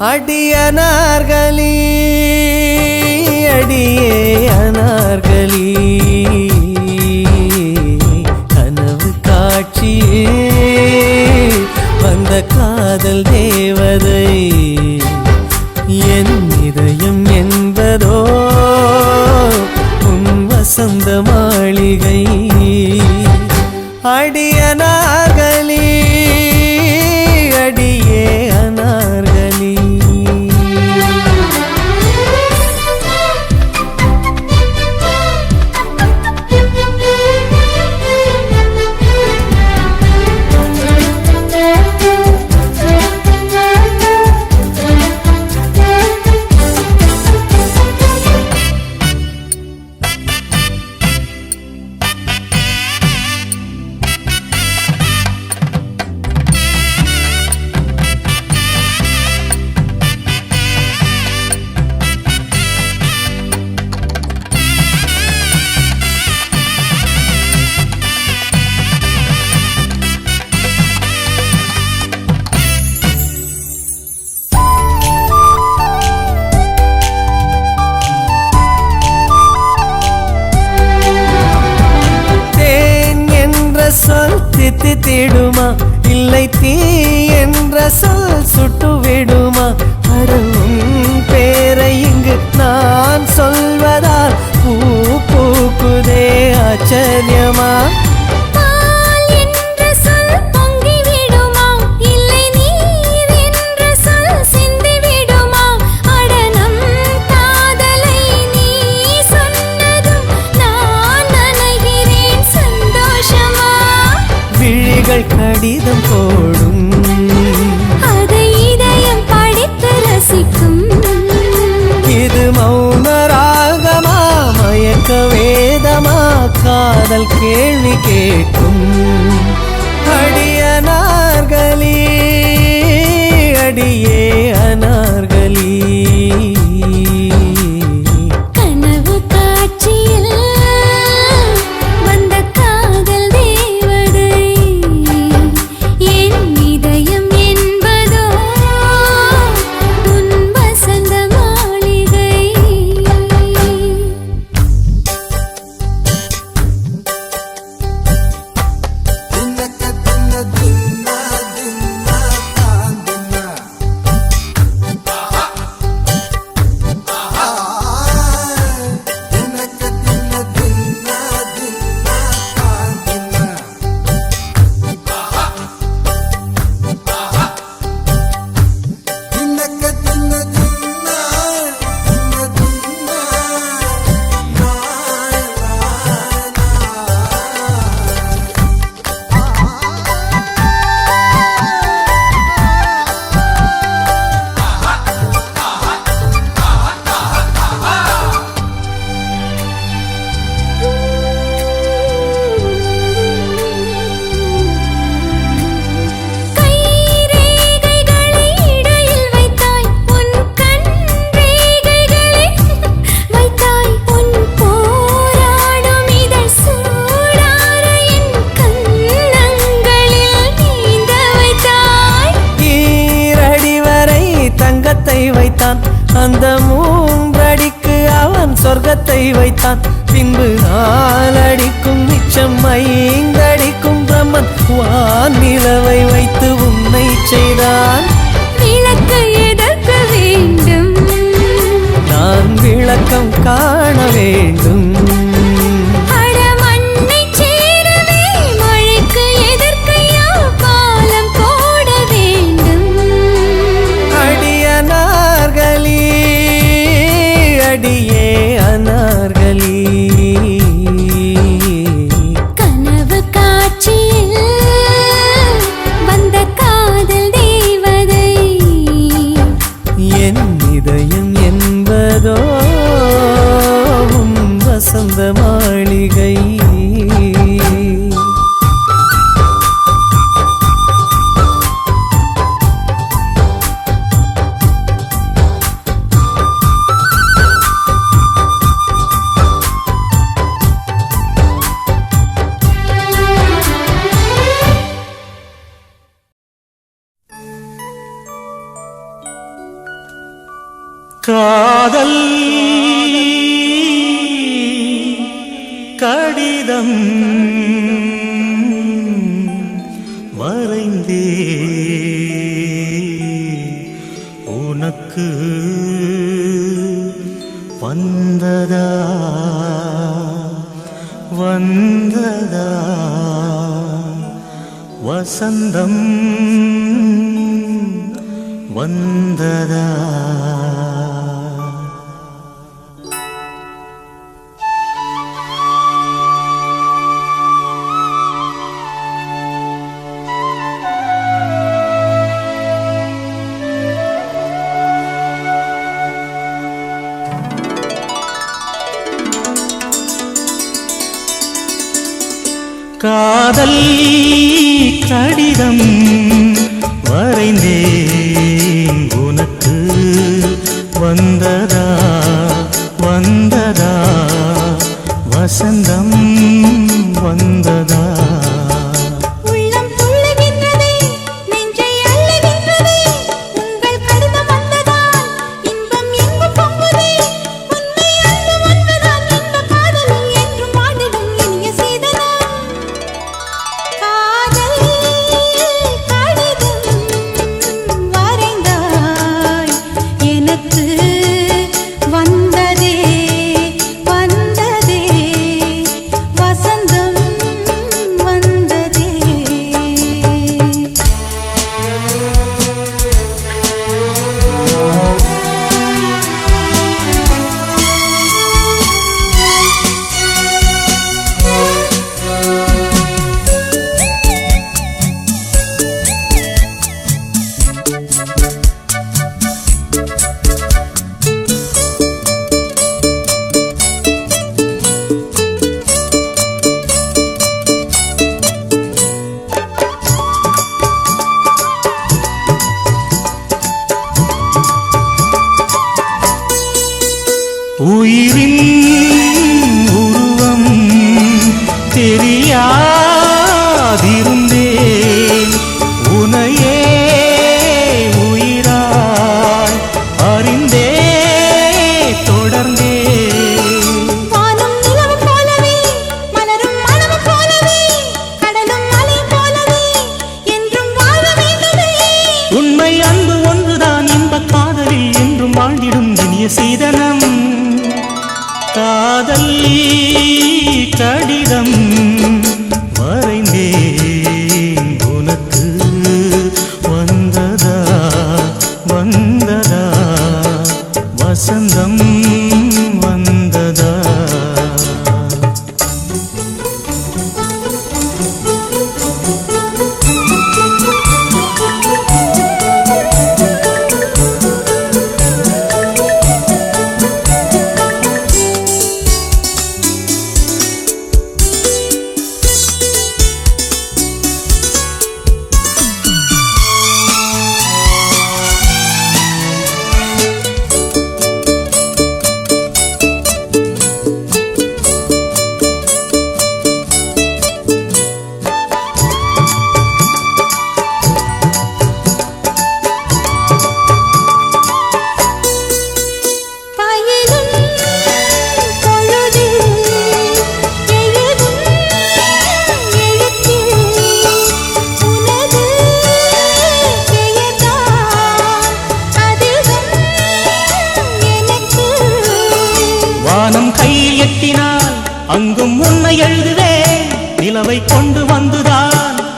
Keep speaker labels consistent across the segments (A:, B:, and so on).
A: அடியனார்களி அடியே அனார்களி கனவு காட்சியே வந்த காதல் தேவதை என் இதயம் என்பதோ உன் வசந்த மாளிகை அடியனார்களி அடியே அனார்களி சொல் தித்தித்திடுமா இல்லை தீ என்ற சொல் சுட்டுவிடுமா அடவும் பேரை இங்கு நான் சொல்வதால் பூ பூக்குதே ஆச்சரியமா கடிதம் போடும்
B: அதை இதயம் படித்து ரசிக்கும்
A: இது மௌன ராகமா மயக்க வேதமா காதல் கேள்வி கேட்கும் அடியனார்களி அடியே அனார்களி
B: கனவு காட்சியில் வந்த காதல் தேவதை என் இதயம் என்பதோ உன் வசந்த மாளிகை
A: வைத்தான் அந்த மூன்றடிக்கு அவன் சொர்க்கத்தை வைத்தான் பின்பு 4 அடிக்கும் மிச்சம் 5 அடிக்கும் பிரம்மன் வானிலவை வைத்து உன்னை செய்தான்
B: விளக்கு எதற்கு வேண்டும்
A: நான் விளக்கம் காண வேண்டும் அடியே அனார்களி
B: கனவு காட்சியில்
C: காதல் கடிதம் வரைந்தே உனக்கு வந்ததா வந்ததா வசந்தம் வந்ததா காதல் கடிதம் வரைந்தேன் உனக்கு வந்ததா வந்ததா வசந்தம் வந்ததா
B: உள்ளம் துள்ளுகின்றதே நெஞ்சை அள்ளுகின்றதே உங்கள் கடிதம் வந்ததால் இன்பம் எங்கும் பொங்குதே உண்மை அன்பு வந்ததால் இந்த காதலில் என்றும் வாடிடும் இனிய சீதனா காதல் கடிதம் வரைந்தாய் எனக்கு வந்ததே வந்ததே வசந்தம் வந்ததே
C: உயிரின் உருவம் தெரியாதிருந்தேன் உனையே உயிராய் அறிந்தே தொடர்ந்தேன்
B: வானும் நிலவு போலவே மலரும் மனவு போலவே கடலும் மலை போலவே என்றும் வாழ வேண்டுமே
C: உண்மை அன்பு ஒன்றுதான் இன்பக் காதலில் என்றும் வாழ்ந்திடும் இனிய சீதனம் காதல் கடிதம் வரைந்தேன் உனக்கு வந்ததா வந்ததா வசந்தம் வந்ததா
B: பயிலும் பொழுதில் எழுதும் எழுத்தில் உனது பெயர்தான் அதிகம் எனக்கு
C: வானம் கையில் எட்டினால் அங்கும் உன்னை எழுதுவேன் நிலவை கொண்டு வந்துதான்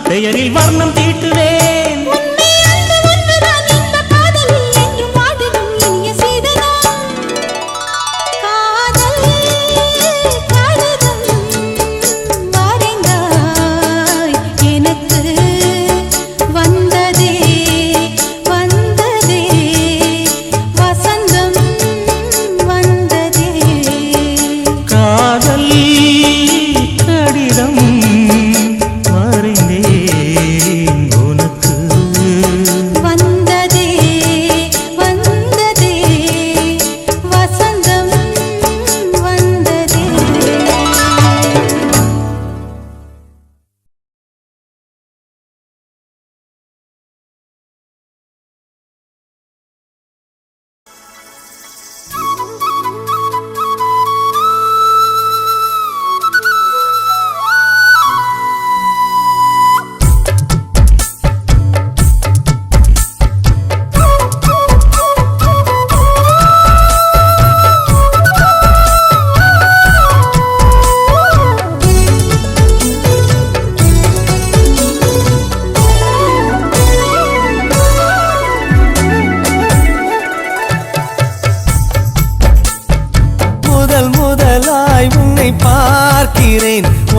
C: பெயரில் வர்ணம் தீட்டுவேன்
B: உண்மை அன்பு ஒன்றுதான் இந்த காதலில் என்றும் வாடிடும் இனிய சீதனா காதல் கடிதம் வரைந்தாய் எனக்கு வந்ததே வந்ததே வசந்தம் வந்ததே
C: காதல் கடிதம் வரைந்தேன் உனக்கு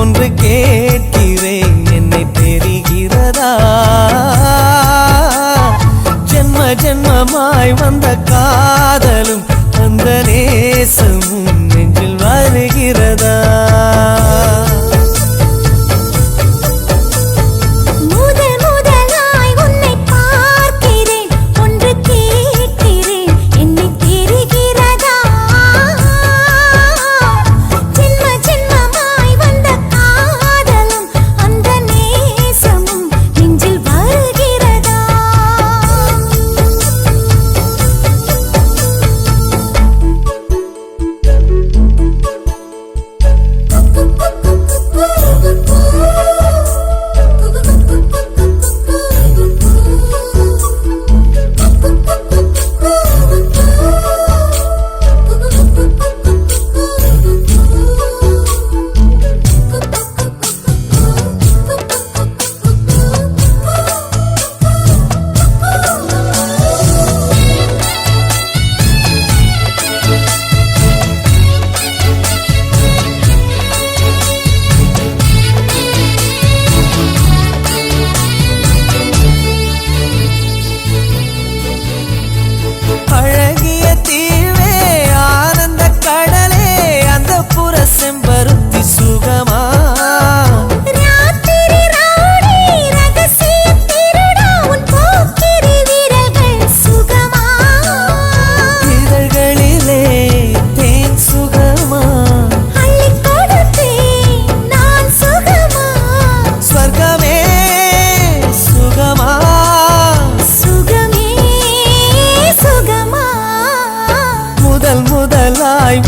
A: ஒன்று கேட்கிறேன் என்னை தெரிகிறதா ஜென்ம ஜென்மமாய் வந்த காதலும் அந்த நேசமும் நெஞ்சில் வருகிறதா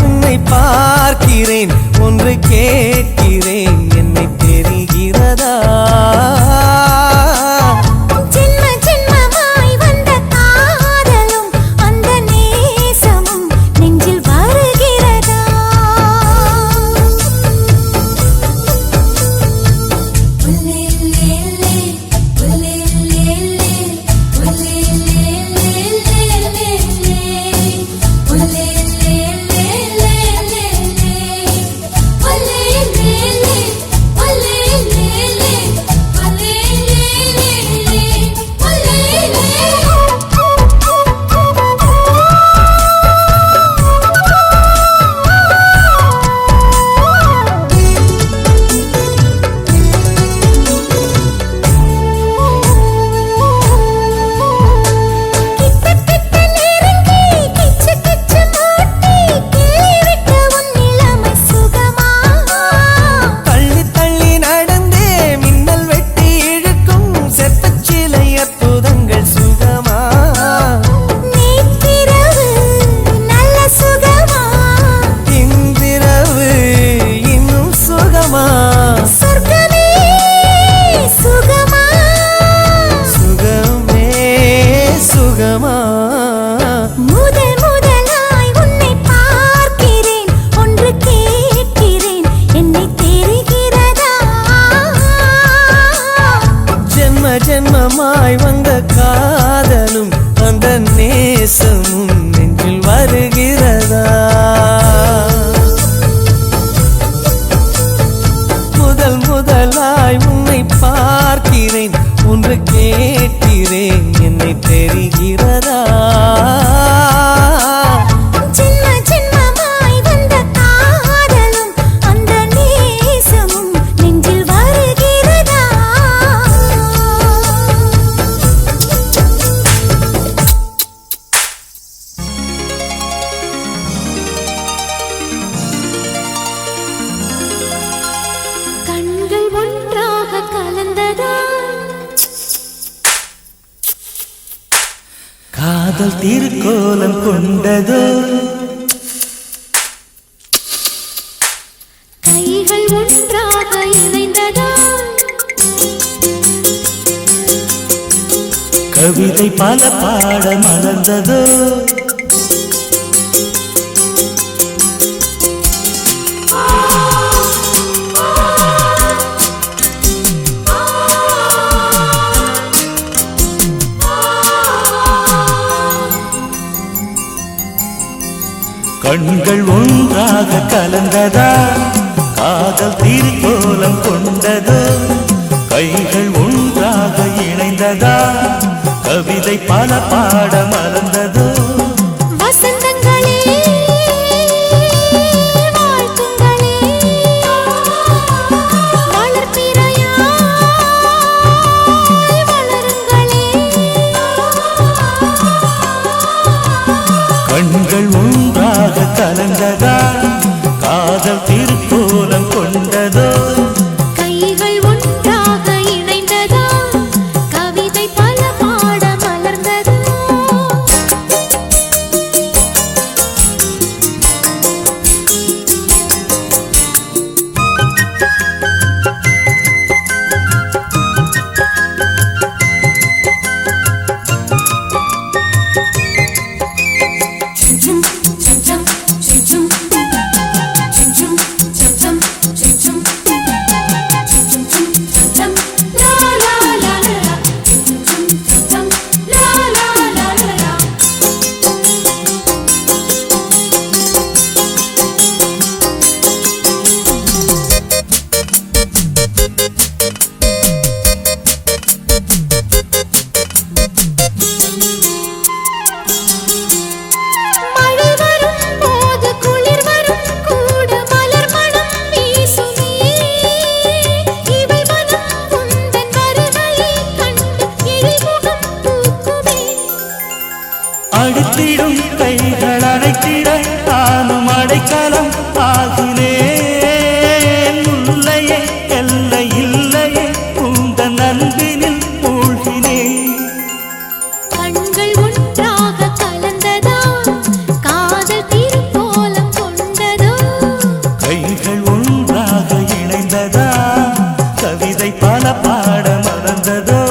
A: உன்னை பார்க்கிறேன் ஒன்று கேட்கிறேன் என்னை தெரிகிறதா
B: ஜென்ம ஜென்மமாய் வந்த காதலும் அந்த நேசமும் நெஞ்சில் வருகிறதா
A: ஜென்மமாய் வந்த காதலும் அந்த நேசமும் நெஞ்சில் வருகிறதா முதல் முதலாய் உன்னை பார்க்கிறேன் ஒன்று கேட்கிறேன் என்னை தெரிகிறதா காதல் திருக்கோலம் கொண்டதோ
B: கைகள் ஒன்றாக இணைந்ததோ
C: கவிதை பல பாட மலர்ந்ததோ கண்கள் ஒன்றாக கலந்ததா
A: காதல் திருக்கோலம் கொண்டதோ கைகள் ஒன்றாக இணைந்ததா கவிதை பல பாட மலர்ந்ததோ
B: வசந்தங்களே வாழ்த்துங்களே வளர்பிறையாய் வளருங்களே
A: கண்கள் ஒன்றாக கலந்ததா காதல் திருக்கோலம் கொண்டதோ
B: கைகள் ஒன்றாக இணைந்ததா கவிதை பல பாட மலர்ந்ததோ மழை வரும் போது குளிர் வரும் கூட மலர் மனம் வீசுமே இவள் மனம் உந்தன் வருகையை கண்டு எழில்முகம் பூக்குமே
A: அடித்திடும் கைகள் அணைத்திட தானும் அடைக்கலம் ஆகினேன் உள்ளையே எல்லை இல்லையே உந்தன் அன்பினில் மூழ்கினேன்
B: கண்கள் ஒன்றாக கலந்ததா காதல் திருக்கோலம் கொண்டதோ
A: கைகள் ஒன்றாக இணைந்ததா கவிதை பல பாட மலர்ந்ததோ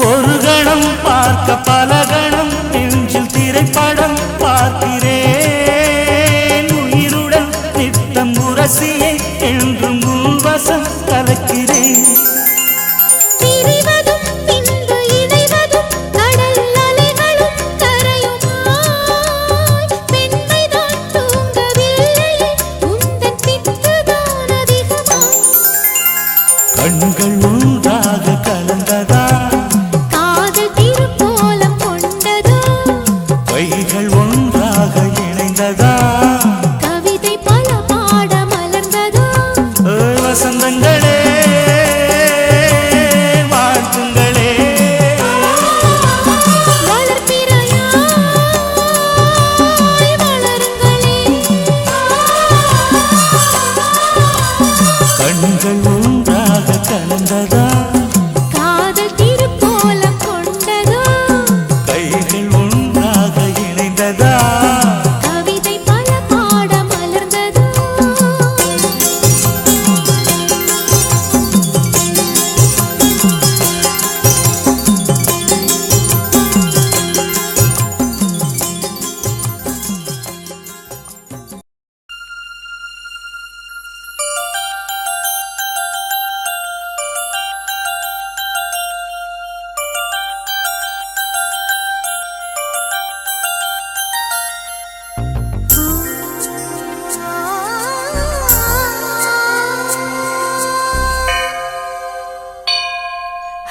A: ஒரு கணம் பார்க்க பல கணம் நெஞ்சில் திரைப்படம் பார்க்கிறேன் உயிருடன் நித்தம் உரசியே என்றும் உள்வசம் கலக்கிறேன்
B: பிரிவதும் பின்பு இணைவதும் கடல் அலைகளும் கரையுமாய் பெண்மைதான் தூங்கவில்லையே உந்தன் பித்துதான் அதிகமாய்
A: கண்கள் ஒன்றாக கலந்ததா
B: காதல் திருக்கோலம் கொண்டதோ
A: கைகள் ஒன்றாக இணைந்ததா
B: கவிதை பல பாட மலர்ந்ததோ
A: வசந்தங்களே வாழ்த்துங்களே
B: வளர்பிறையாய் வளருங்களே
A: கண்கள் ஒன்றாக கலந்ததா
B: காதல் திருக்கோலம் கொண்டதோ
A: கைகள் ஒன்றாக இணைந்ததா
B: கவிதை பல பாட மலர்ந்ததோ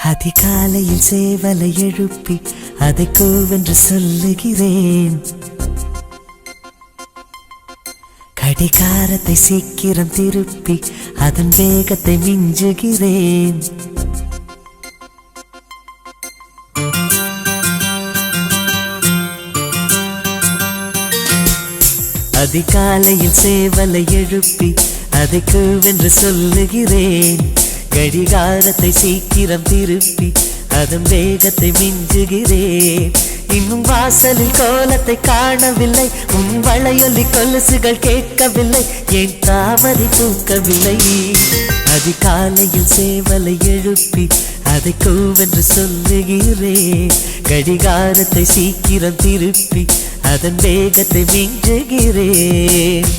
A: அதிகாலையில் சேவலை எழுப்பி அதை கூவென்று சொல்லுகிறேன். கடிகாரத்தை சீக்கிரம் திருப்பி அதன் வேகத்தை மிஞ்சுகிறேன்.
D: அதிகாலையில் சேவலை எழுப்பி அதை கூவென்று சொல்லுகிறேன். கடிகாரத்தை சீக்கிரம் திருப்பி அதன் வேகத்தை மிஞ்சுகிறேன். இன்னும் வாசலில் கோலத்தை காணவில்லை, உன் வளையொலி கொலுசுகள் கேட்கவில்லை, என் தாமரை பூக்கவில்லை. அதிகாலையில் சேவலை எழுப்பி அதை கூவென்று சொல்லுகிறேன். கடிகாரத்தை சீக்கிரம் திருப்பி அதன் வேகத்தை மிஞ்சுகிறேன்.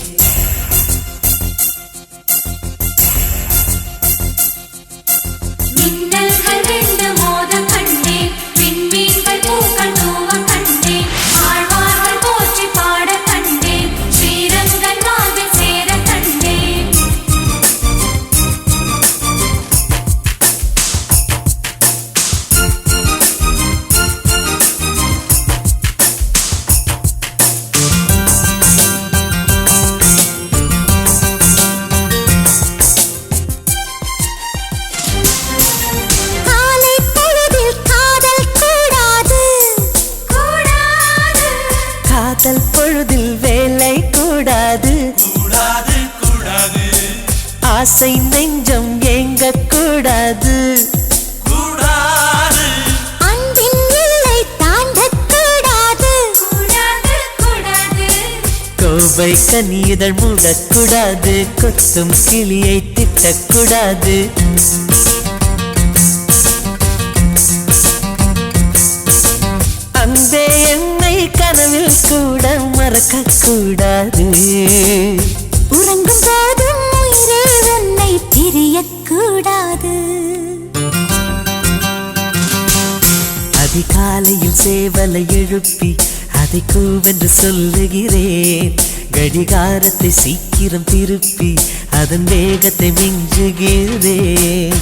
D: காதல் பொழுதில் வேலை கூடாது, ஆசை நெஞ்சம் ஏங்க கூடாது,
B: அன்பின் எல்லை தாண்டக் கூடாது,
D: கோவை கனியுதழ் மூடக்கூடாது, கொத்தும் கிளியை திட்டக்கூடாது. அன்பே என்னை கனவில் கூட மறக்க கூடாது,
B: உறங்கும் போதும் உயிரே உன்னை பிரியக்கூடாது.
D: அதிகாலையில் சேவலை எழுப்பி அதை கூவென்று சொல்லுகிறேன். கடிகாரத்தை சீக்கிரம் திருப்பி அதன் வேகத்தை மிஞ்சுகிறேன்.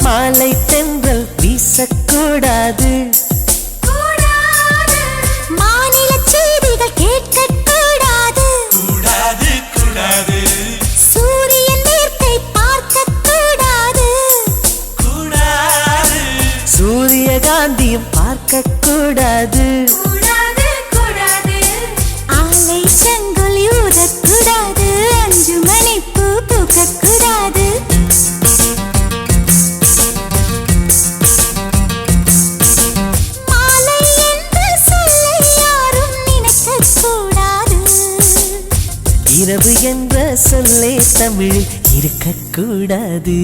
D: மாலை தென்றல் வீசக்கூடாது,
B: மாநில செய்திகள் கேட்கக்கூடாது, சூரியன் மேற்கை பார்க்கக்கூடாது,
D: சூரியகாந்தியும் பார்க்கக்கூடாது,
B: ஆலை செங்கொலி ஊறக்கூடாது, 5 மணி பூ பூக்கக்கூடாது.
D: இரவு என்ற சொல்லே தமிழில் இருக்கக்கூடாது.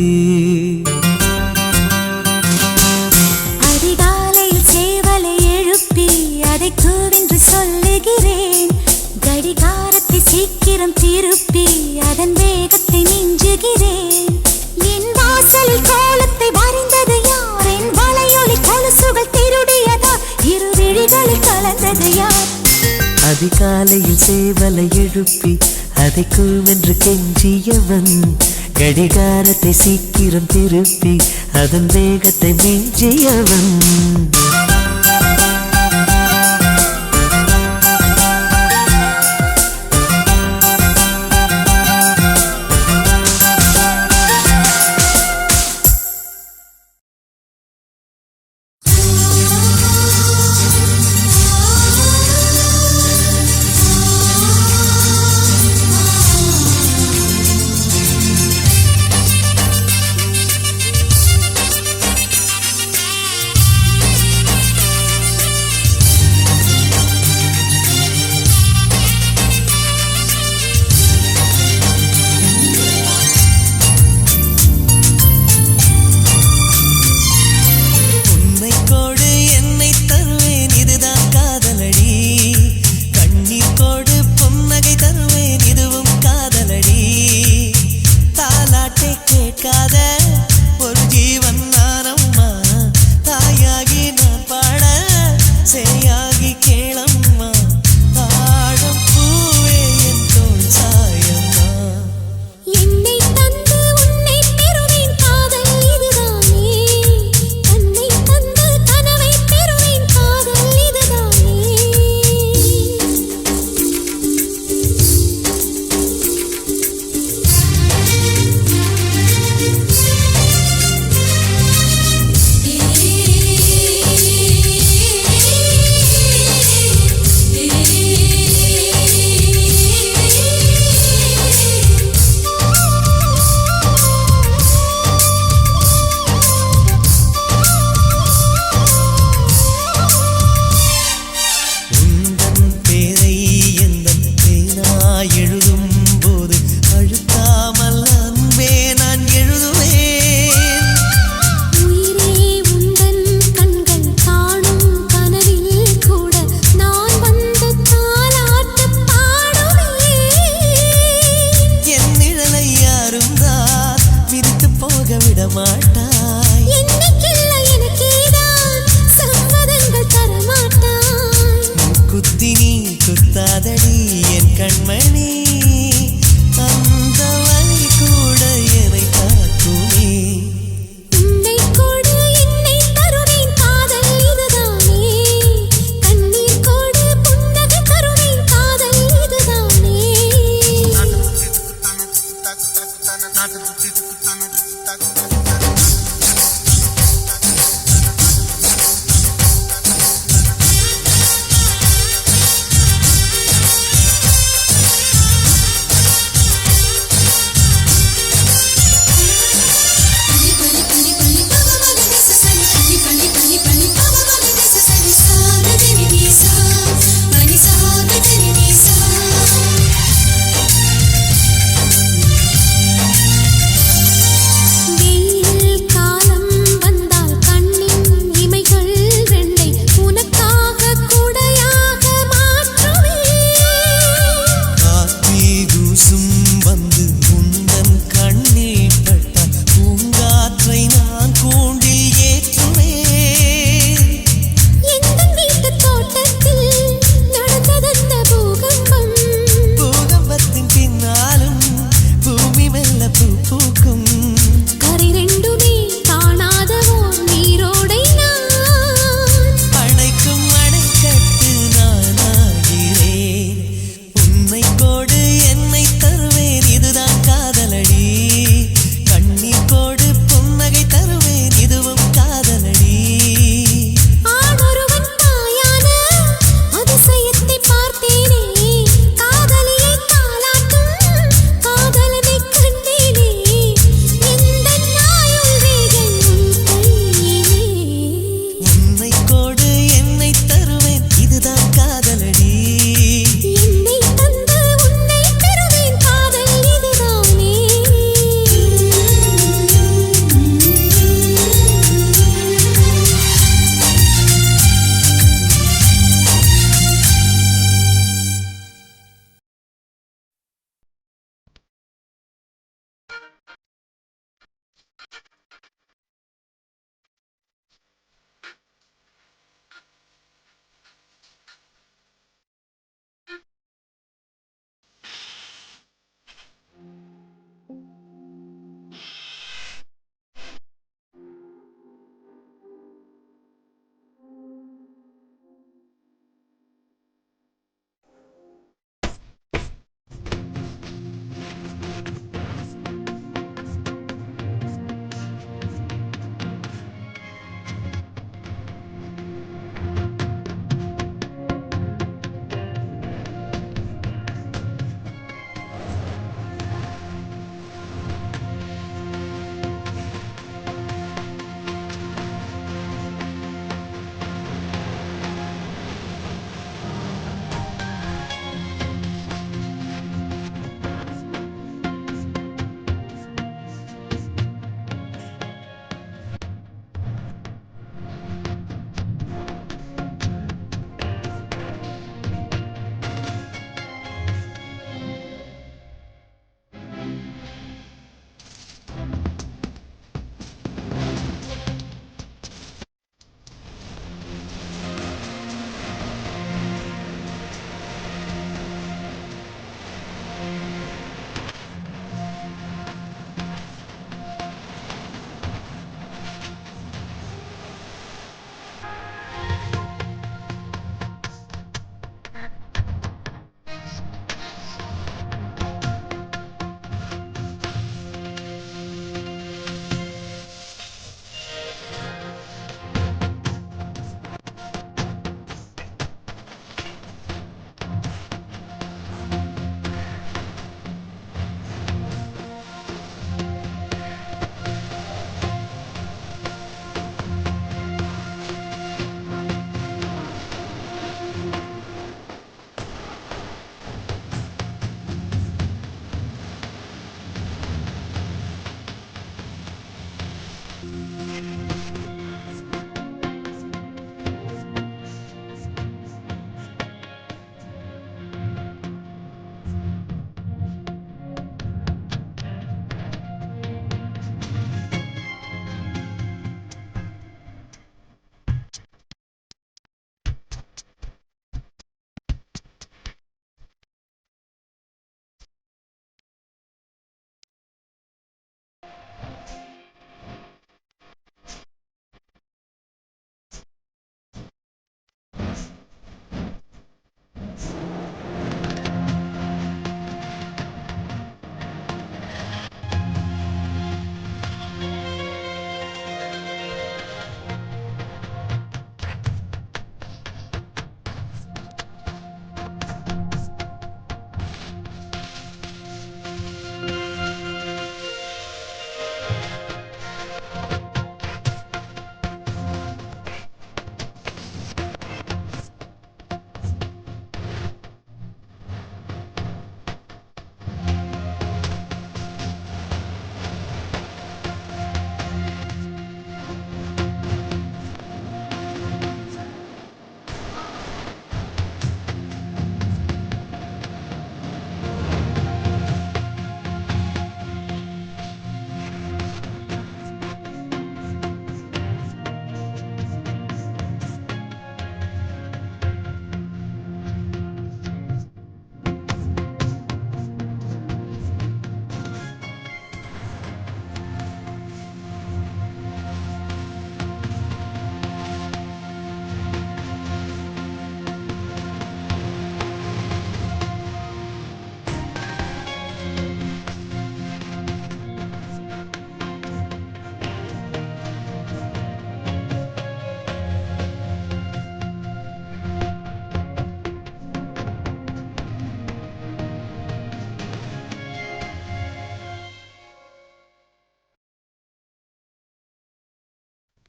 B: அதிகாலையில் சேவலை எழுப்பி அதை கூவென்று சொல்லுகிறேன். கடிகாரத்தை சீக்கிரம் திருப்பி அதன் வேகத்தை மிஞ்சுகிறேன். என் வாசலில் கோலத்தை வரைந்தது யார்? என் வளையொலி கொலுசுகள் திருடியதா? இரு விழிகளில் கலந்தது யார்?
D: அதிகாலையில் சேவலை எழுப்பி அதை கூவென்று கெஞ்சியவன். கடிகாரத்தை சீக்கிரம் திருப்பி அதன் வேகத்தை மிஞ்சியவன்.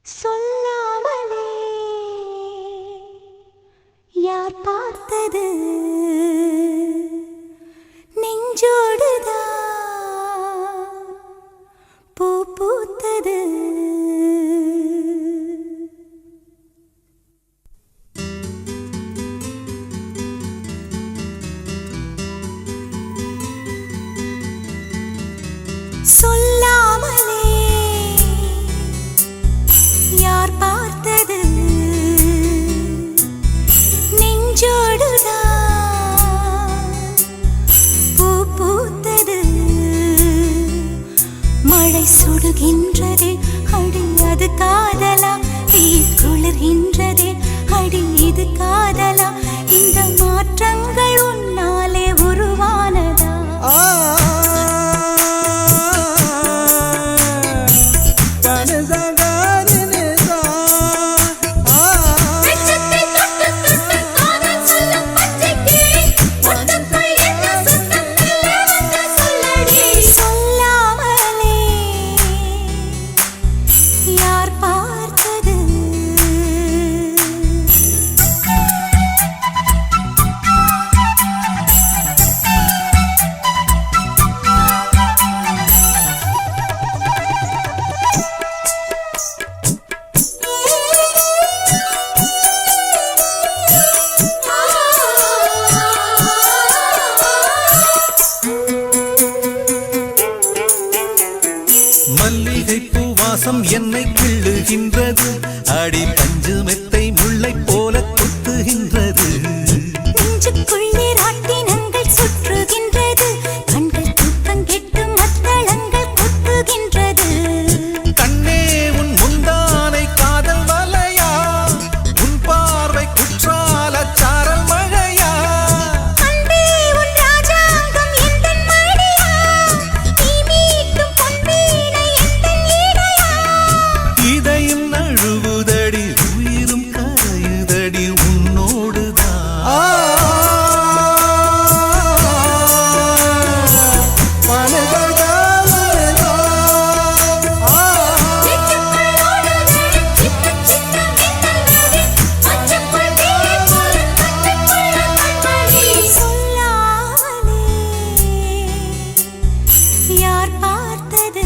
B: சொல்லாமலே யார் பார்த்தது நெஞ்சோடுதான் பூ பூத்தது. சொல்லாமலே யார் பார்த்தது நெஞ்சோடுதான் பூ பூத்தது. மழை சுடுகின்றதே அடி அது காதலா, தீ குளிர்கின்றதே அடி இது காதலா, இந்த மாற்றங்கள் உன்னாலே உருவானதா?
A: மல்லிகைப்பூ வாசம் என்னை கிள்ளுகின்றது, அடி பஞ்சு மெத்தை முல்லை போல குத்துகின்றது.
B: நெஞ்சுக்குள்ளே ராட்டினங்கள் சுற்றுகின்றது, கண்கள் தூக்கம் கெட்டு மத்தளங்கள் கொட்டுகின்றது.
A: கண்ணே உன் முந்தானை காதல் வலையா, உன் பார்வை குற்றால சாரல் மழையா,
B: அன்பே உன் ராஜாங்கம் எந்தன் மடியா, நீ மீட்டும் பொன்வீணை எந்தன் இடையா.
A: இதையும் நழுவுதடி உயிரும் கரையுதடி உன்னோடுதான்.
B: சொல்லாமலே யார் பார்த்தது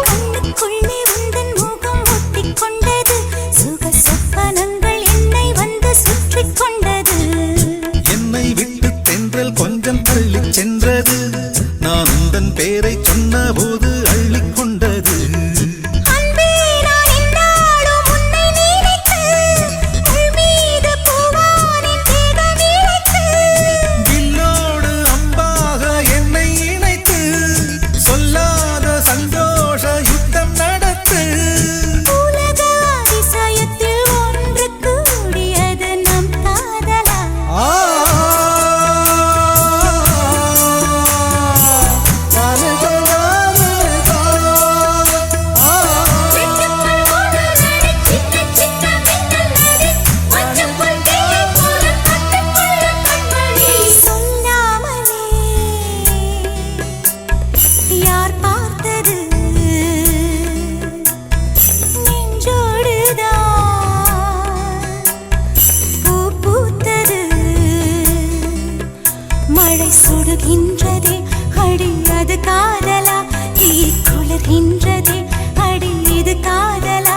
B: கண்ணுக்குள்ளே உந்தன் முகம் ஒட்டிக் கொண்டது, சுக சொப்பனங்கள் என்னை வந்து சுற்றிக் கொண்டது.
A: என்னை விட்டு தென்றல் கொஞ்சம் தள்ளிச் சென்றது, நான் உந்தன் பேரை சொன்ன போது அள்ளிக் கொண்டது.
B: அன்பே நான் என்னாலும் உன்னை நினைத்து, உள் மீது பூவானின் தேகம் இழைத்து,
A: வில்லோடு அம்பாக என்னை இணைத்து, சொல்லாத சந்தோஷ யுத்தம் நடத்து.
B: உலக அதிசயத்தில் ஒன்று கூடியது நம் காதலா. சொல்லாமலே யார் பார்த்தது நெஞ்சோடுதான் பூ பூத்தது. மழை சுடுகின்றதே அடி அது காதலா, தீ குளிர்கின்றதே அடி இது காதலா,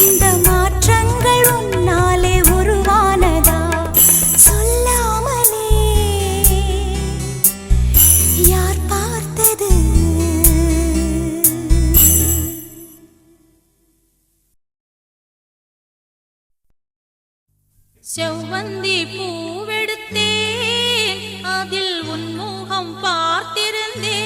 B: இந்த மாற்றங்கள் உன்னாலே உருவானதா? சொல்லாமலே யார் பார்த்தது?
E: செவ்வந்தி பூவெடுத்தேன், அதில் உன் முகம் பார்த்திருந்தேன்.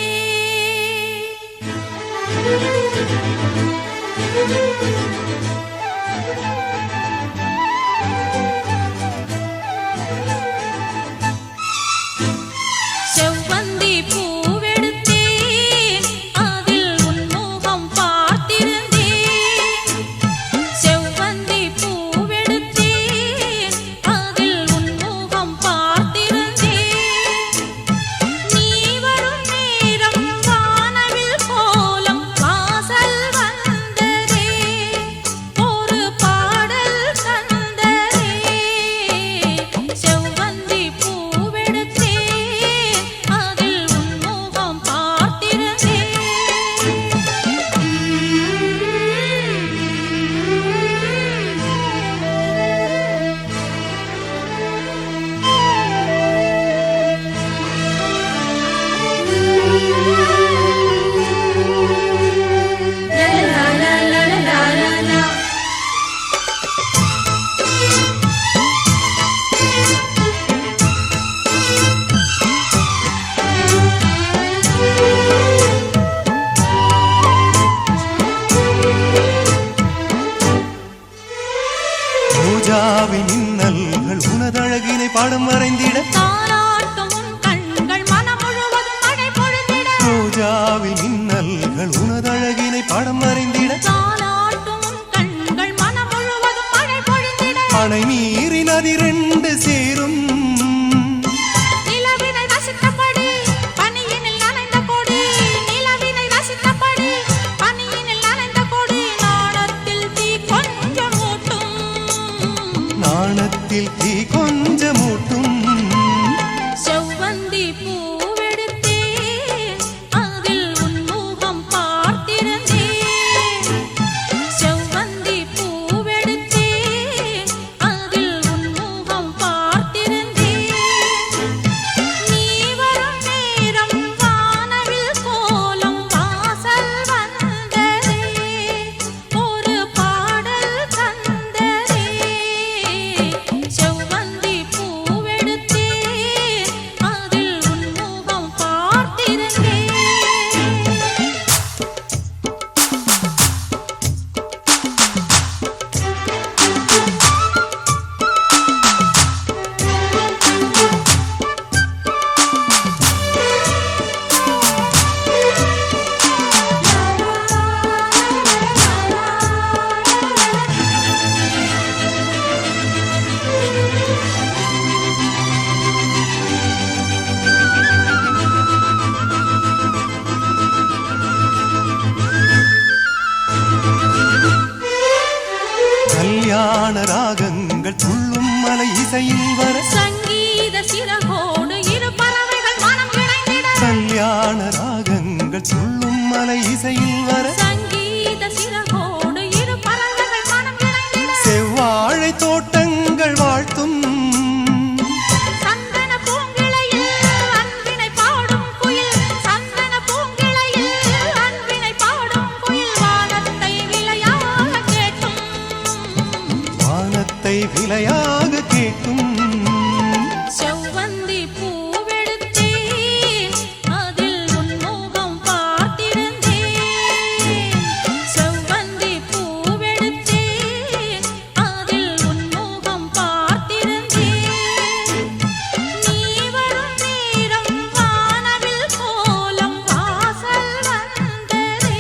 E: பூவெடுத்தேன் அதில் உன் முகம் பார்த்திருந்தேன் செவ்வந்தி பூவெடுத்தேன் அதில் உன் முகம் பார்த்திருந்தேன் நீ வரும் நேரம் வானவில் கோலம் வாசல் வந்ததே ஒரு பாடல் தந்ததே செவ்வந்தி பூவெடுத்தேன் அதில் உன் முகம் பார்த்திருந்தேன்
A: கல்யாண ராகங்கள் துள்ளும் மலை இசையில் வர
E: சங்கீத சிறகோடு இரு பறவைகள் மனம் இணைந்திட
A: கல்யாண ராகங்கள் துள்ளும் மலை இசையில் வர
E: சங்கீத சிறகோடு இரு பறவைகள் மனம் இணைந்திட
A: செவ்வாழை தோட்டங்கள் வாழ்த்தும்
E: சந்தன பூங்கிளையில் அன்பினை பாடும் குயில் சந்தன பூங்கிளையில் அன்பினை பாடும் குயில் வானத்தை விளையாக கேட்டும்
A: வானத்தை விலையாக கேட்கும்
E: செவ்வந்தி பூவெடுத்தேன் அதில் உன் முகம் பார்த்திருந்தேன் செவ்வந்தி பூவெடுத்தேன் அதில் உன் முகம் பார்த்திருந்தேன் நீ வரும் நேரம் வானவில் கோலம் வாசல் வந்ததே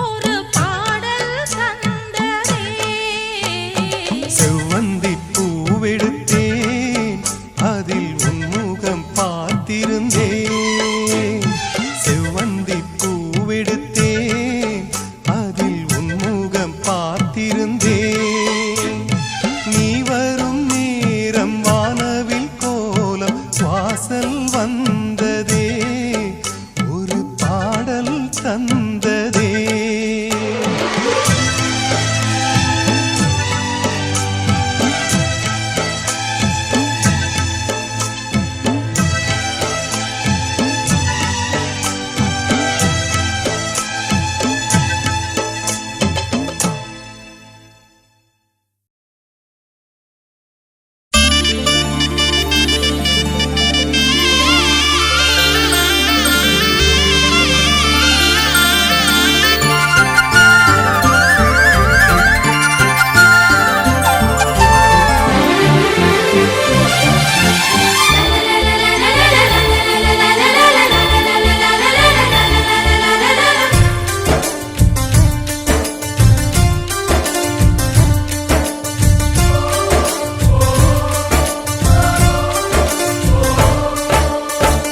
E: ஒரு பாடல் தந்ததே
A: செவ்வந்தி பூவெடுத்தேன் அதில் உன் முகம் பார்த்திருந்தேன் செவ்வந்தி பூவெடுத்தேன் அதில் உன் முகம் பார்த்திருந்தேன் நீ வரும் நேரம் வானவில் கோலம் வாசல் வந்ததே ஒரு பாடல் தந்ததே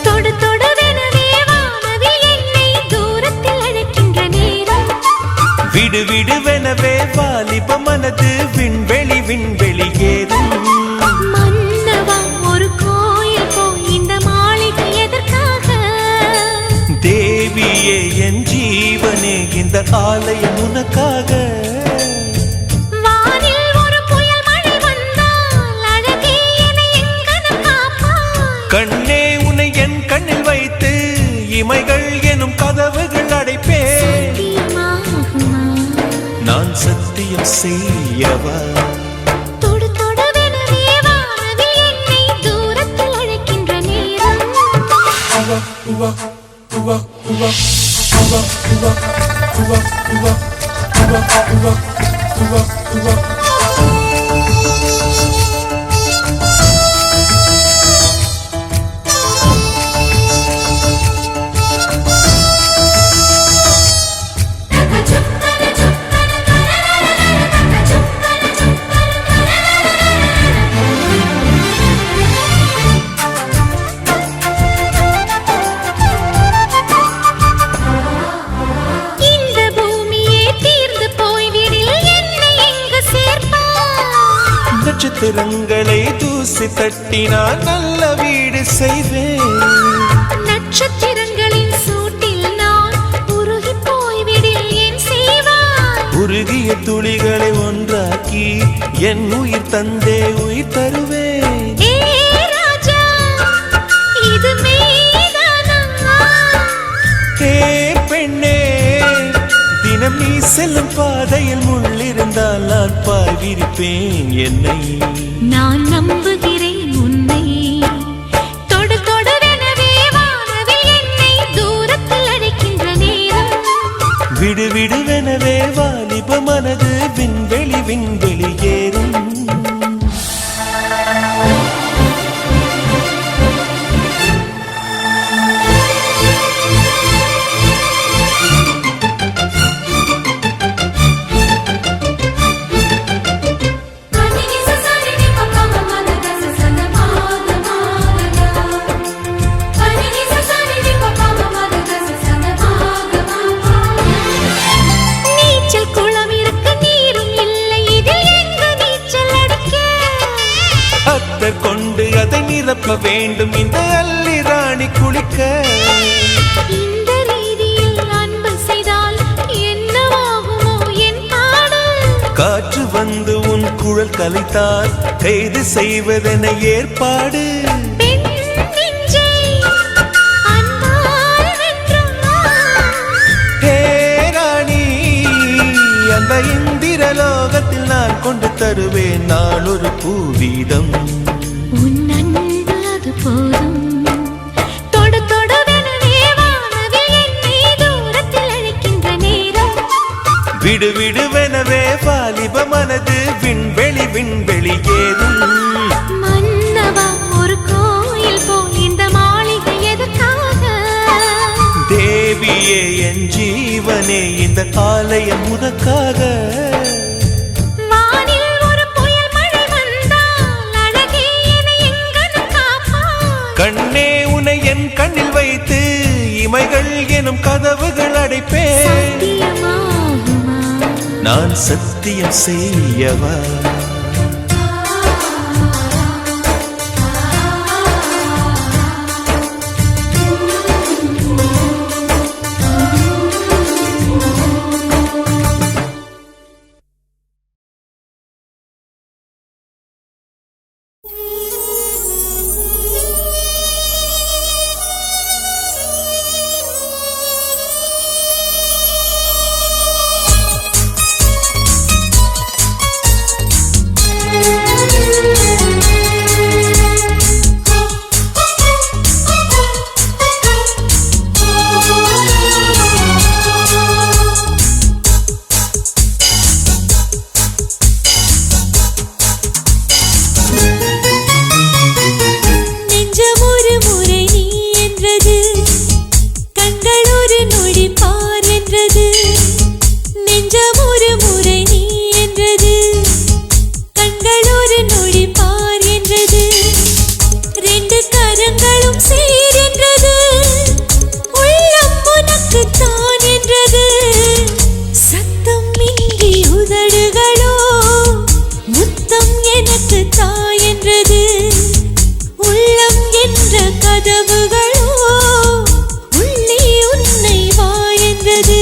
B: தொடு தொடுவெனவே வானவில் என்னை தூரத்தில் அழைக்கின்ற நேரம்
C: விடு விடுவெனவே வாலிப மனது விண்வெளி விண்வெளி ஏறும்
B: மன்னவா ஒரு கோயில் போய் இந்த மாளிகை எதற்காக
C: தேவியே என் ஜீவனே இந்த ஆலயம் உனக்காக
B: வானில் ஒரு புயல் மழை வந்தால் அழகே என்னை எங்கனம் காப்பாய்
C: கண்ணே உன்னை என் கண்ணில் வைத்து இமைகள் எனும் கதவுகள் அடைப்பேன்
B: தீமாகுமா
C: நான் சத்தியம் செய்யவா
B: தொடு தொடுவெனவே வானவில் என்னை தூரத்தில் அழைக்கின்ற நேரம் இந்த பூமியே தீர்ந்து போய்விடில் என்னை எங்கு சேர்ப்பாய்
C: நட்சத்திரங்களை தூசி தட்டினால் நல்ல வீடு
F: ஈடு செய்வேன்.
B: நட்சத்திரங்களின் சூட்டில் நான் உருகி போய்விடில் என் செய்வாய்.
F: உருகிய துளிகளை ஒன்றாக்கி என் உயிர் தந்தே உயிர் தருவேன்.
B: ஏ ராஜா, இது மெய்தானா?
F: ஏ பெண்ணே, தினம் நீ செல்லும் பாதையில் முள்ளிருந்தால் நான் பாய்விருப்பேன் என்னை.
B: நான் நம்புகிறேன் உன்னை. தொடு தொடுவெனவே வானவில் என்னை தூரத்தில் அழைக்கின்ற நேரம்.
F: விடு விடுவெனவே வாலிப மனது விண்வெளி விண்வெளி ஏறும்.
B: நீச்சல் குளம் இருக்க நீரும் இல்லை, இதில் எங்கு நீச்சல் அடிக்க?
F: அத்தர் கொண்டு அதை நிரப்ப வேண்டும் இந்த அல்லி ராணி குளிக்க.
B: இந்த ரீதியில் அன்பு செய்தால் என்னவாகுமோ என் பாடல்?
F: காற்று வந்து உன் குழல் கலைத்தால் கைது செய்வதென ஏற்பாடு.
B: பெண் நெஞ்சை அன்பால் வென்றாய்.
F: ஹே ராணி, அந்த இந்திரலோகத்தில் நான் கொண்டு தருவேன் நான் ஒரு பூவீதம்.
B: உன் அன்பு அது போதும். தொடு தொடுவெனவே வானவில் என்னை தூரத்தில் அழைக்கின்ற நேரம்.
F: விடு விடுவெனவே வாலிப மனது விண்வெளி விண்வெளி ஏறும்.
B: மன்னவா, ஒரு கோயில் போல் இந்த மாளிகை எதற்காக?
F: தேவியே என் ஜீவனே, இந்த ஆலயம் உனக்காக.
B: வானில் ஒரு புயல் மழை வந்தால் அழகே என்னை எங்கனம் காப்பாய்.
F: கண்ணே, உன்னை என் கண்ணில் வைத்து இமைகள் எனும் கதவுகள் அடைப்பேன்.
B: சத்தியமாகுமா?
F: நான் சத்தியம் செய்யவா?
B: நெஞ்சம் ஒரு முறை நீ என்றது, கண்கள் ஒரு நொடி பார் என்றது. நெஞ்சம் ஒரு முறை நீ என்றது, கண்கள் ஒரு நொடி பார் என்றது. ரெண்டு கரங்களும் சேர் என்றது, உள்ளம் உனக்கு தான் என்றது. சத்தம் இன்றி உதடுகளோ முத்தம் எனக்கு தாய் என்றது. உள்ளம் என்ற கதவுகளோ உள்ளே உன்னை வா என்றது.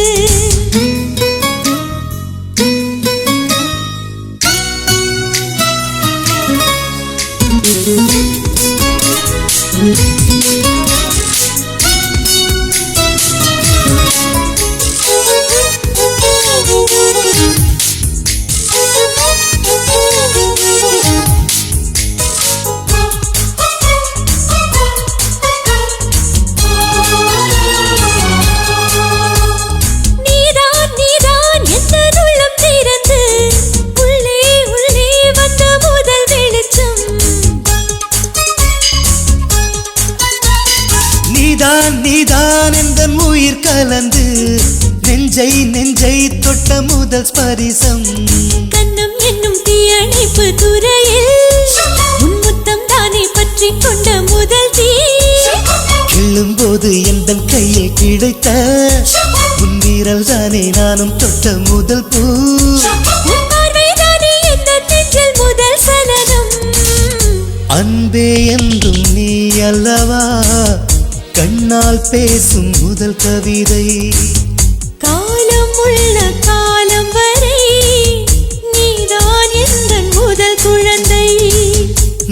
B: நீதான் நீதான் எந்த உள்ளம் திறந்து உள்ளே உள்ளே வந்த முதல் வெளிச்சம்.
A: நீதான் நீதான் எந்த உயிர் கலந்து நெஞ்சை நெஞ்சை தொட்ட முதல் ஸ்பரிசம்.
B: கண்ணம் என்னும் தீயணைப்பு துறையில் உன் முத்தம் தானே பற்றி கொண்ட முதல் தீ.
A: கிள்ளும்போது எந்தன் கையில் கிடைத்த உன் வீரல் தானே நானும் தொட்ட முதல் பூ.
B: உன் பார்வை தானே எந்த நெஞ்சில் முதல் சலனம்.
A: அன்பே என்றும் நீ அல்லவா கண்ணால் பேசும் முதல் கவிதை
B: காலம் உள்ள காலம் வரை நீதான் எந்தன் முதல் குழந்தை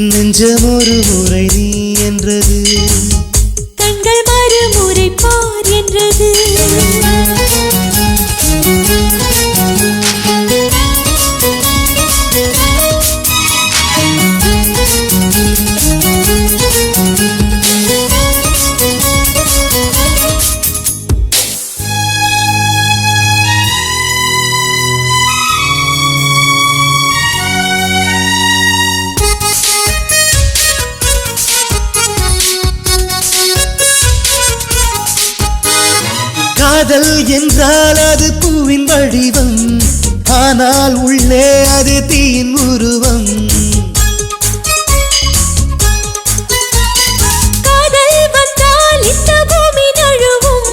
A: நெஞ்சம் ஒரு முறை நீ என்றது
B: கண்கள் மறுமுறை பார் என்றது
A: காதல் என்றால் அது பூவின் வடிவம் ஆனால் உள்ளே அது தீயின் உருவம்
B: காதல் வந்தால் இந்த பூமி நழுவும்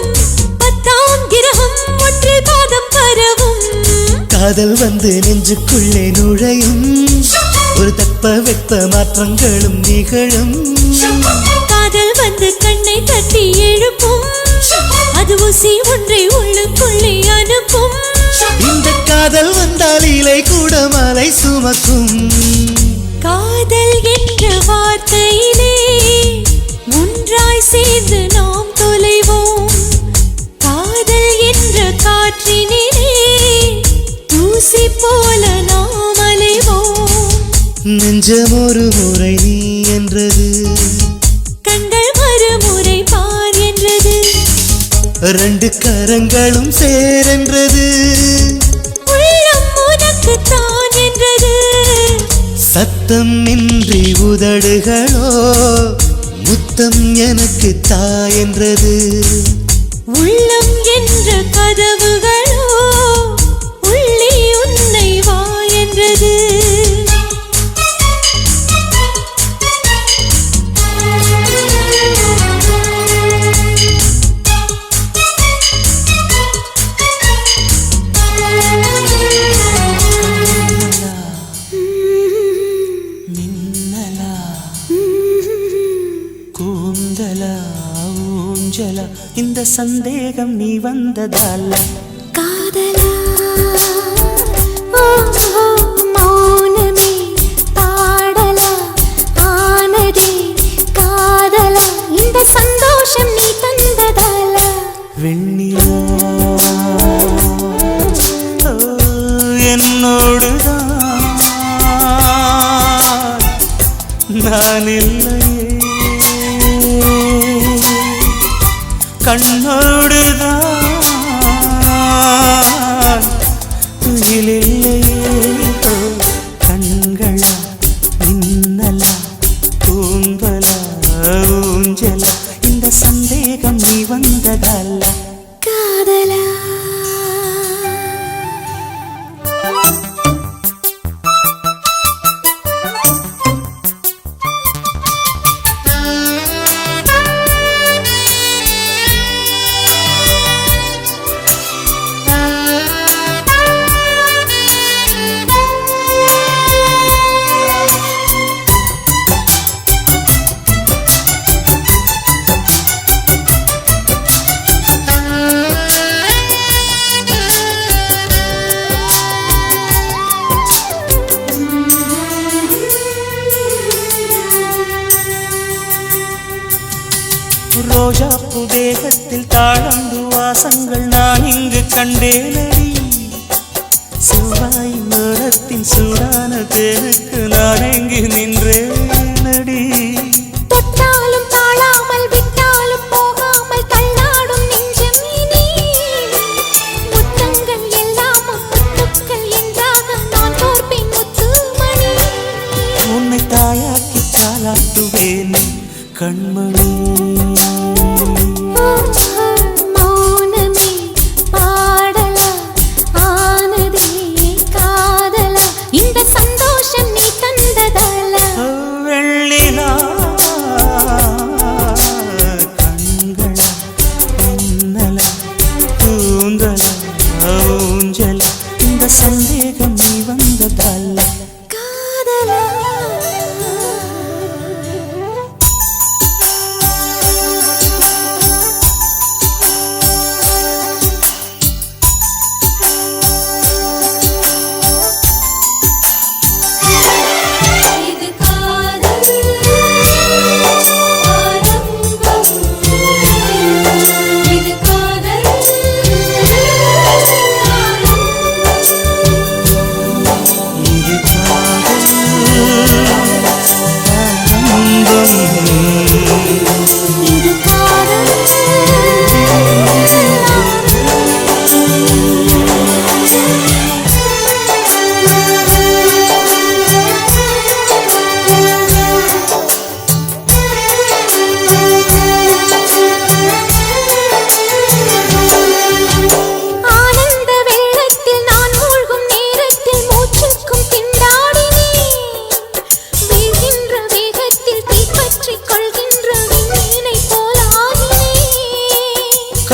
B: 10ஆம் கிரகம் ஒன்றில் பாதம் பரவும்
A: காதல் வந்து நெஞ்சுக்குள்ளே நுழையும் ஒரு தட்பவெப்ப மாற்றங்களும் நிகழும்
B: காதல் வந்து கண்ணை தட்டி எழுப்பும் அது ஊசி ஒன்றை உள்ளுக்குள்ளே அனுப்பும்
A: இந்த காதல் வந்தால் இலை கூட மலை சுமக்கும்
B: காதல் என்ற வார்த்தையிலே ஒன்றாய் சேர்ந்து நாம் தொலைவோம் காதல் என்ற காற்றினிலே தூசி போல நாம் அலைவோம்
A: நெஞ்சம் ஒரு முறை நீ என்றது
B: கண்கள் மறுமுறை பார் என்றது
A: ரெண்டு கரங்களும் சேரென்றது
B: உள்ளம் உனக்கு தான் என்றது
A: சத்தம் இன்றி உதடுகளோ முத்தம் எனக்கு தா என்றது
B: உள்ளம் என்ற கதவுகளோ உள்ளே உன்னை வா என்றது
C: இந்த சந்தேகம் நீ வந்ததால
B: காதலா மௌனமே பாடலா ஆனதே காதலா இந்த சந்தோஷம் நீ தந்ததால
C: வெண்ணிலா என்னோடுதான் நான் இல்லையே கண்ணோடுதான் துயிலில்லையே கண்களா மின்னலா பூந்தலா ஊஞ்சலா இந்த சந்தேகம் நீ வந்ததல்ல
B: காதலா
C: ரோஜாப்பூ தேகத்தில் தாழம்பு வாசங்கள் நான் இங்கு கண்டேனடி செவ்வாய் மரத்தின் சூடான தேனுக்கு நான் எங்கு நின்றேனடி
B: தொட்டாலும் தாழாமல் விட்டாலும் போகாமல் தள்ளாடும் நெஞ்சம் இனி முத்தங்கள் எல்லாம் முத்துக்கள் என்றாக நான் தோற்பேன் முத்துமணி
C: உன்னை தாயாக்கி தாளாட்டுவேன் கண்மணி
B: மௌனமே பாடலா ஆனதே காதலா இந்த சந்தோஷம் நீ தந்ததால
C: வெள்ளிலா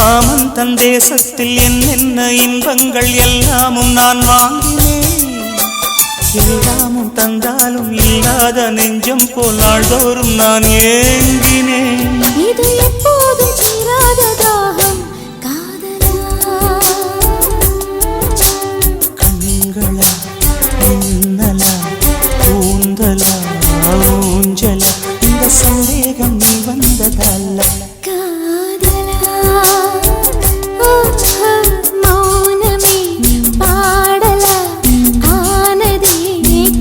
C: காமன் தன் தேசத்தில் என்னென்ன இன்பங்கள் எல்லாமும் நான் வாங்கினேன். எல்லாமும் தந்தாலும் இல்லாத நெஞ்சம் போல் நாள்தோறும் நான் ஏங்கினேன்.
B: இது எப்போதும் தீராத தாகம் காதலா.
C: கண்களா மின்னலா கூந்தலா ஊஞ்சலா இந்த சந்தேகம் நீ வந்ததல்ல.
B: காதலா மௌனமே பாடலா ஆனதே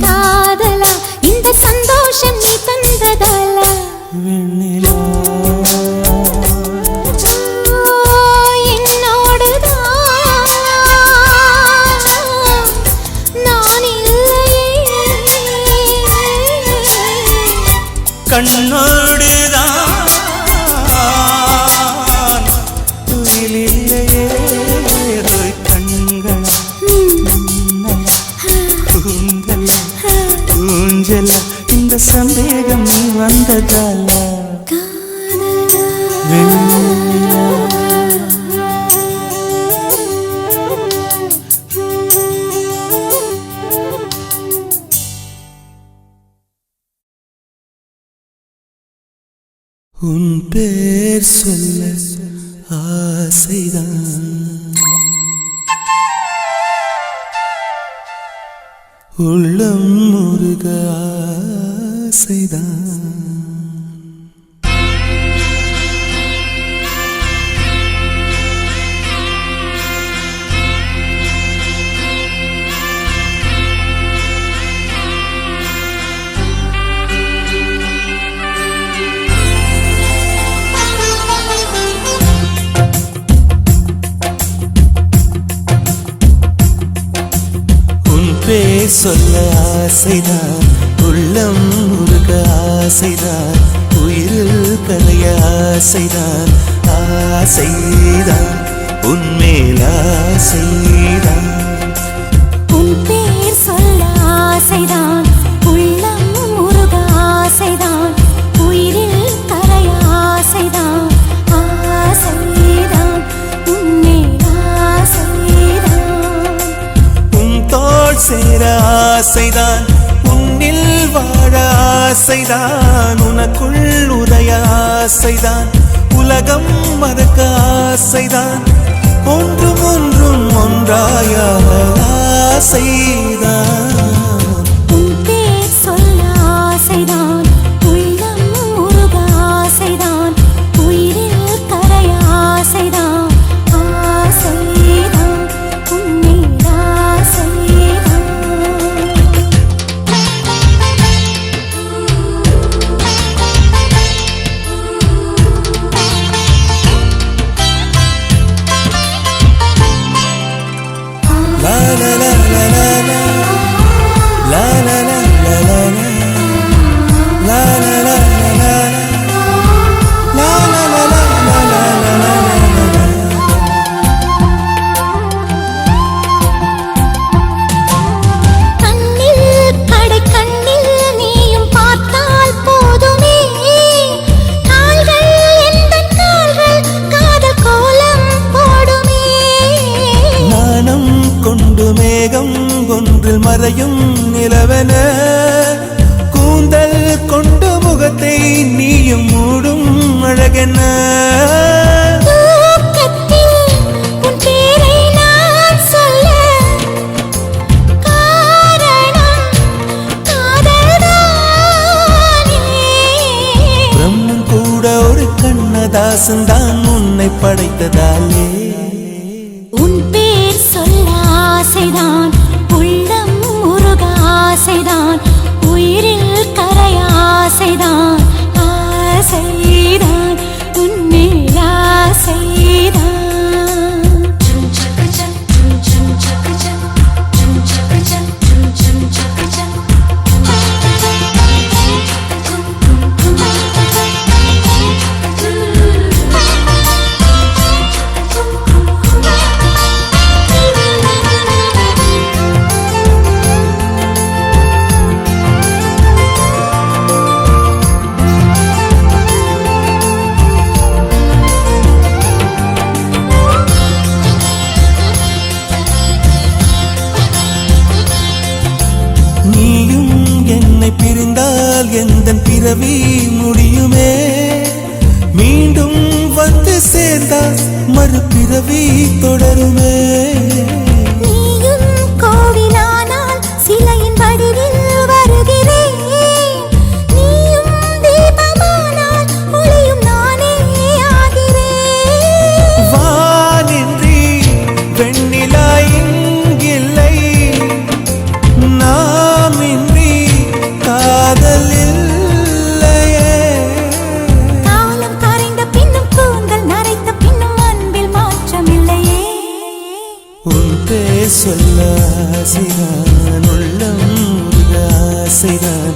B: காதலா இந்த சந்தோஷம் நீ தந்ததல்ல.
C: வெண்ணிலா கண்ணோடுதான் துயிலில்லையே கண்களா கூந்தலா ஊஞ்சலா இந்த சந்தேகம் நீ வந்ததால. உன் பேர் சொல்ல ஆசைதான், உள்ளம் முருக ஆசைதான். பேர் சொல்ல ஆசைதான், உள்ளம் முருக ஆசைதான், உயிரில் கரைய ஆசைதான், ஆசைதான் உன்மேல் ஆசைதான்.
B: உன் பேர் சொல்ல ஆசைதான், உள்ளம் முருக ஆசைதான், உயிரில் கரைய ஆசைதான், ஆசைதான் உன்மேல் ஆசைதான்.
C: உன் தோள் சேர ஆசைதான், உன்னில் வாழ ஆசைதான், உனக்குள் உதய ஆசைதான், உலகம் மறக்க ஆசைதான், ஒன்றும் ஒன்றும் ஒன்றாய ஆசைதான்.
B: உன் பேர் சொல்ல ஆசைதான், உள்ளம் முருக ஆசைதான், உயிரில் கரைய ஆசைதான், ஆசைதான் உன்மேல் ஆசைதான்.
C: La la la la la la, la la la la la la, la la la la la la, la la la la la la la.
B: கண்ணில் கடை கண்ணில் நீயும் பார்த்தால் போதுமே, கால்கள் எந்தன் கால்கள் காதல் கோலம் போடுமே.
C: நாணம் கொண்டு மேகம் ஒன்றில் மறையும் நிலவென, கூந்தல் கொண்டு முகத்தை நீயும் மூடும் அழகென.
B: தூக்கத்தில் உன் பேரை நான் சொல்ல காரணம் காதல்தானே.
C: பிரம்மன் கூட ஒரு கண்ணதாசன் தான் உன்னை படைத்ததாலே.
B: உன் பேர் சொல்ல ஆசைதான், உள்ளம் முருக ஆசைதான், உயிரில் கரைய ஆசைதான், ஆசைதான் உன்மேல் ஆசைதான்.
C: பிறவி முடியுமே மீண்டும் வந்து சேர்ந்தால் மறுபிறவி தொடருமே
B: நீயும் கோவிலானால் சிலையின் வடிவில் வருகிறேன் நீயும் தீபமானால் ஒளியும் நானே ஆகிறேன்
C: வானின்றி வெண்ணிலா இங்கில்லை நாமின்றி காதல் இல்லையே
B: காலம் கரைந்த பின்னும் கூந்தல் நரைத்த பின்னும் அன்பில் மாற்றமில்லையே
C: உன் பேர் சொல்ல ஆசைதான் உள்ளம் உருக ஆசைதான்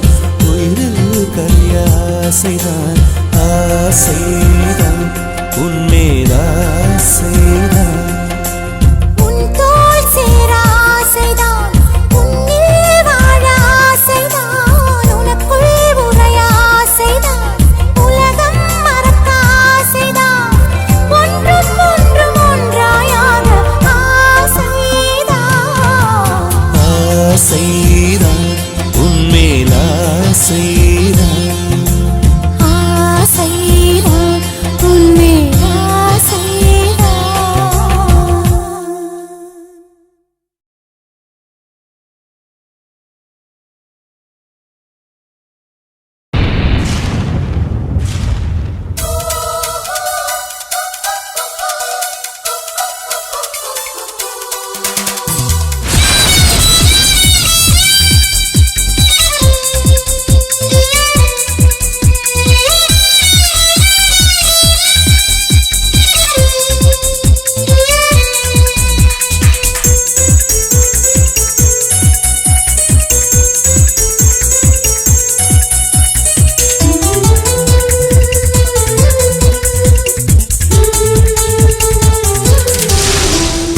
C: உயிரில் கரிய ஆசைதான் ஆசைதான் உன்மேல் ஆசைதான்
B: உன் தோள் சேர ஆசைதான் உன்னில் வாழ ஆசைதான் உனக்குள் உறைய ஆசைதான் உலகம் மறக்க ஆசைதான் ஒன்றும் ஒன்றும் ஒன்றாயாக ஆசைதான்
C: ஆசைதான் உன்மேல் ஆசைதான்
B: ஆசைதான் உன்மேல் ஆசைதான்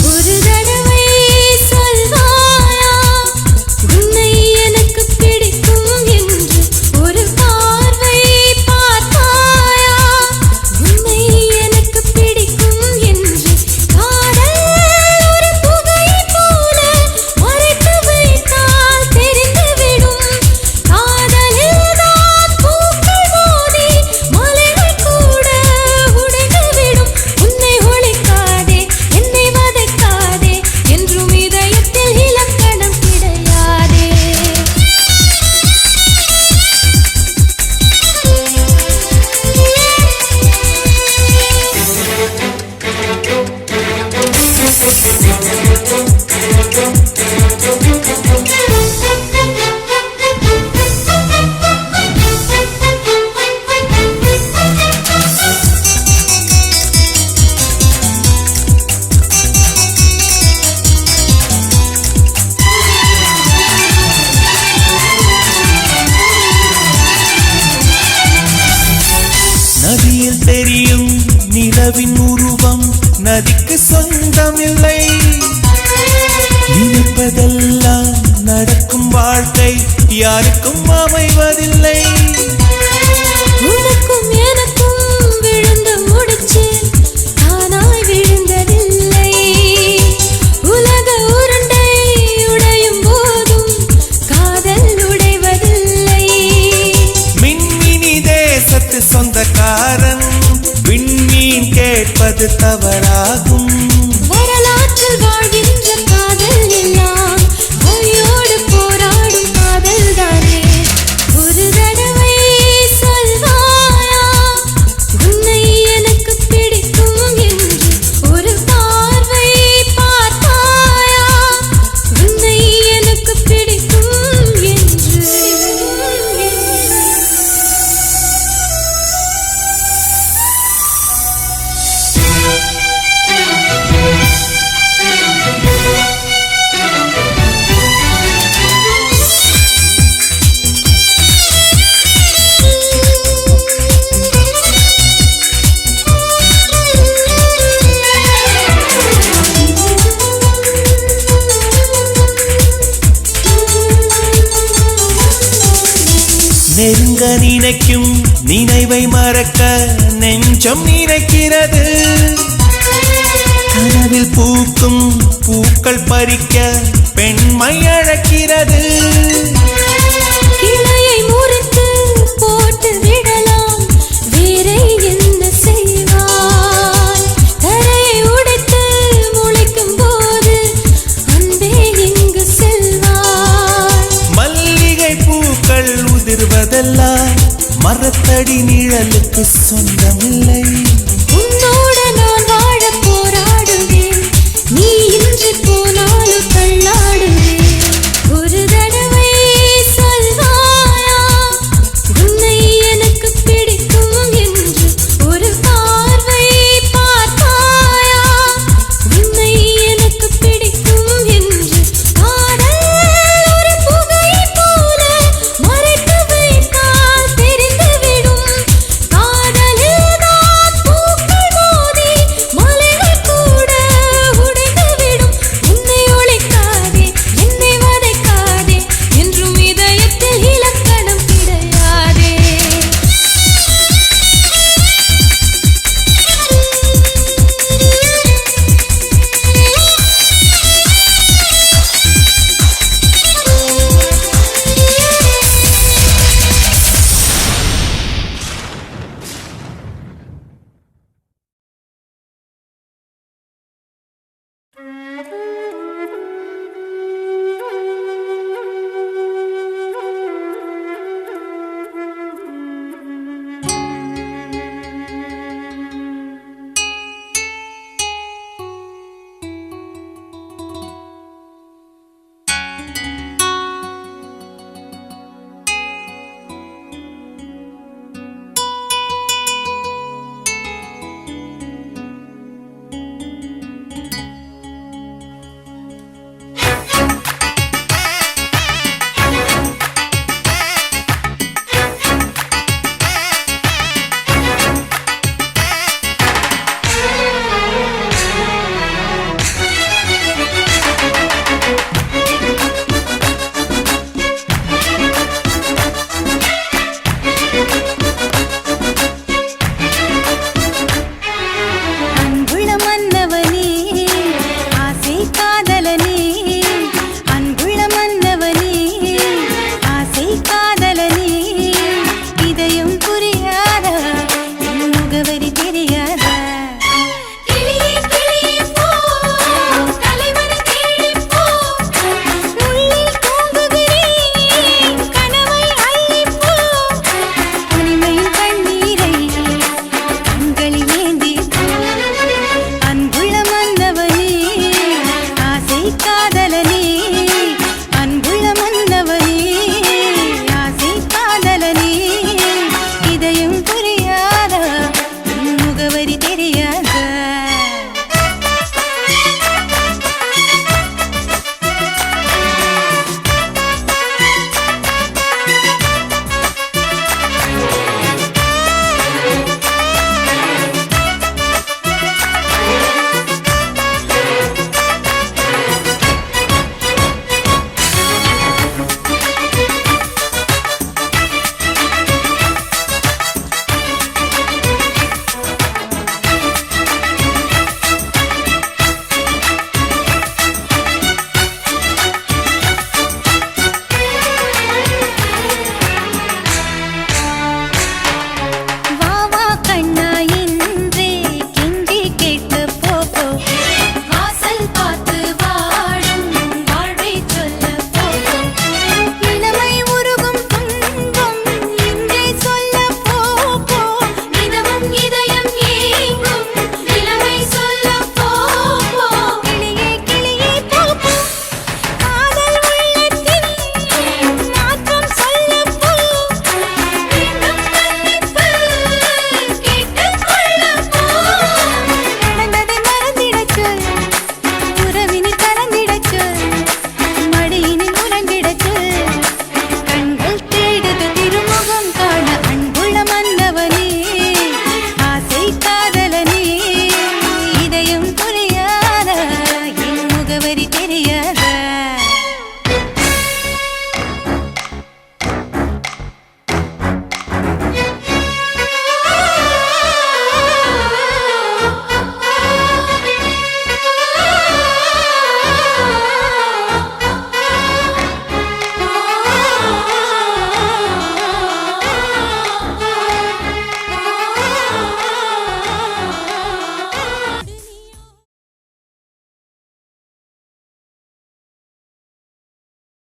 B: ஒரு தடவை சொல்வாயா உன்னை எனக்கு பிடிக்கும் என்று ஒரு பார்வை பார்த்தாயா உன்னை எனக்கு பிடிக்கும் என்று காதல் ஒரு புகை போல மறைத்து வைத்தால் தெரிந்துவிடும் காதலில் தான் பூக்கள் மோதி மலைகள் கூட உடைந்துவிடும் உன்னை ஒழிக்காதே என்னை வதைக்காதே என்றும் இதயத்தில் இலக்கணம் கிடையாதே
C: நதியில் தெரியும் நிலவின் உருவம் நதிக்கு சொந்தமில்லை நினைப்பதெல்லாம் நடக்கும் வாழ்க்கை யாருக்கும் அமைவதில்லை
B: உனக்கும் எனக்கும் விழுந்து முடிச்சு தானாய் விழுந்ததில்லை உலக உருண்டை உடையும் போதும் காதல் உடைவதில்லை
C: மின்மினி தேசத்து சொந்தக்காரன் விண்மீன் கேட்பது தவறாகும்
B: வரலாற்றில் வாழ்கின்ற காதல் எல்லாம் கையோடு போராடும் காதல் தானே ஒரு தடவை சொல்வாயா உன்னை எனக்கு பிடிக்கும் என்று ஒரு பார்வை பார்த்தாயா உன்னை எனக்கு பிடிக்கும் என்று
C: நெருங்க நினைக்கும் நினைவை மறக்க நெஞ்சம் நினைக்கிறது கனவில் பூக்கும் பூக்கள் பறிக்க பெண்மை அழைக்கிறது